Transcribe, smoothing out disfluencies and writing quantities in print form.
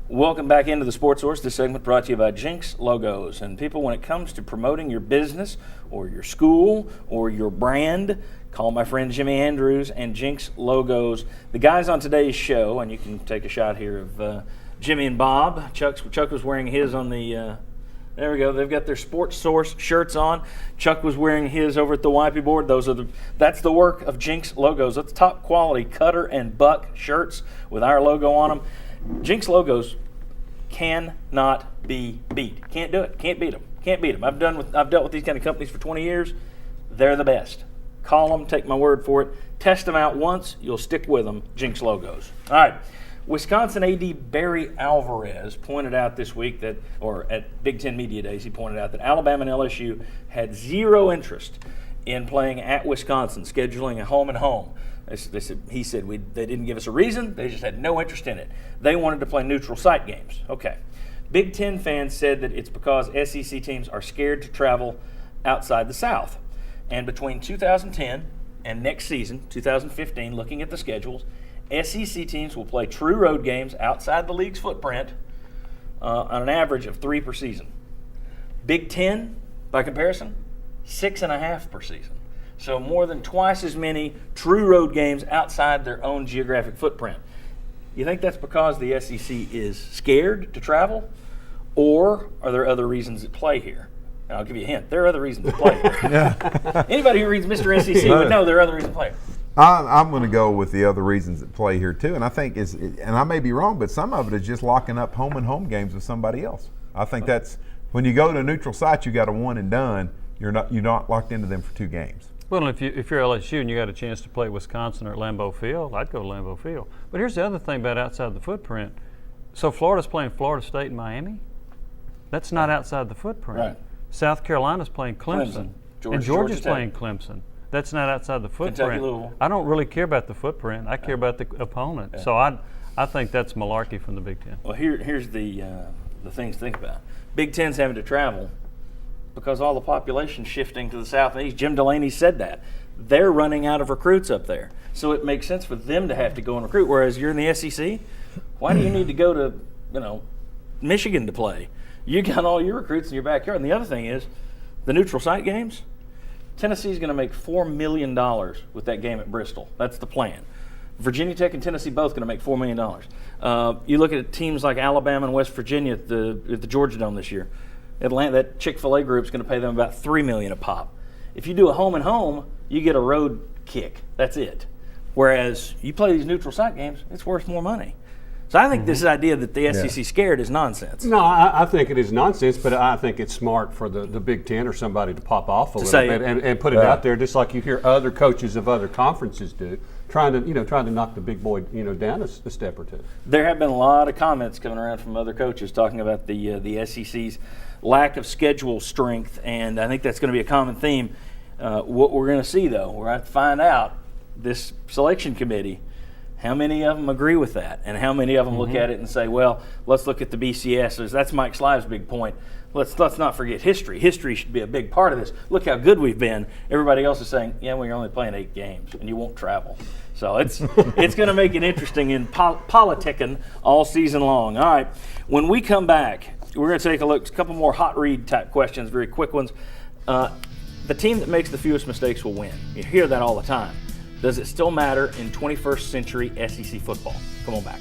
Welcome back into the Sports Source. This segment brought to you by Jinx Logos. And people, when it comes to promoting your business or your school or your brand, call my friend Jimmy Andrews and Jinx Logos. The guys on today's show, and you can take a shot here of Jimmy and Bob. Chuck was wearing his on the, there we go. They've got their Sports Source shirts on. Chuck was wearing his over at the Wipey board. That's the work of Jinx Logos. That's top quality Cutter and Buck shirts with our logo on them. Jinx Logos cannot be beat. Can't do it. Can't beat them. Can't beat them. I've dealt with these kind of companies for 20 years. They're the best. Call them. Take my word for it. Test them out once. You'll stick with them. Jinx Logos. All right. Wisconsin AD Barry Alvarez pointed out this week or at Big Ten Media Days, he pointed out that Alabama and LSU had zero interest in playing at Wisconsin, scheduling a home and home. He said they didn't give us a reason. They just had no interest in it. They wanted to play neutral site games. Okay. Big Ten fans said that it's because SEC teams are scared to travel outside the South. And between 2010 and next season, 2015, looking at the schedules, SEC teams will play true road games outside the league's footprint on an average of 3 per season. Big Ten, by comparison, 6.5 per season. So more than twice as many true road games outside their own geographic footprint. You think that's because the SEC is scared to travel, or are there other reasons at play here? And I'll give you a hint. There are other reasons at play here. Anybody who reads Mr. SEC would know there are other reasons at play. I'm going to go with the other reasons at play here too, and I think and I may be wrong, but some of it is just locking up home and home games with somebody else. I think that's when you go to a neutral site, you got a one and done. You're not locked into them for 2 games. Well, if you're LSU and you got a chance to play Wisconsin or at Lambeau Field, I'd go to Lambeau Field. But here's the other thing about outside the footprint. So Florida's playing Florida State and Miami. That's not outside the footprint. Right. South Carolina's playing Clemson. And Georgia's playing Clemson. That's not outside the footprint. I don't really care about the footprint. I care about the opponent. Yeah. So I think that's malarkey from the Big Ten. Well, here's the things to think about. Big Ten's having to travel because all the population's shifting to the south and east. Jim Delaney said that. They're running out of recruits up there. So it makes sense for them to have to go and recruit, whereas you're in the SEC, why do you need to go to Michigan to play? You got all your recruits in your backyard. And the other thing is, the neutral site games, Tennessee's going to make $4 million with that game at Bristol. That's the plan. Virginia Tech and Tennessee both going to make $4 million. You look at teams like Alabama and West Virginia at the Georgia Dome this year. Atlanta, that Chick-fil-A group's going to pay them about $3 million a pop. If you do a home and home, you get a road kick. That's it. Whereas you play these neutral site games, it's worth more money. So I think this idea that the SEC scared is nonsense. No, I think it is nonsense, but I think it's smart for the Big Ten or somebody to pop off a little bit and put it out there, just like you hear other coaches of other conferences do, trying to knock the big boy down a step or two. There have been a lot of comments coming around from other coaches talking about the SEC's lack of schedule strength, and I think that's going to be a common theme. What we're going to see, though, we're going to find out this selection committee, how many of them agree with that, and how many of them look at it and say, well, let's look at the BCS. That's Mike Slive's big point. Let's not forget history. History should be a big part of this. Look how good we've been. Everybody else is saying, yeah, well, you're only playing 8 games, and you won't travel. So it's going to make it interesting in politicking all season long. All right, when we come back, we're going to take a look, a couple more hot read type questions, very quick ones. The team that makes the fewest mistakes will win. You hear that all the time. Does it still matter in 21st century SEC football? Come on back.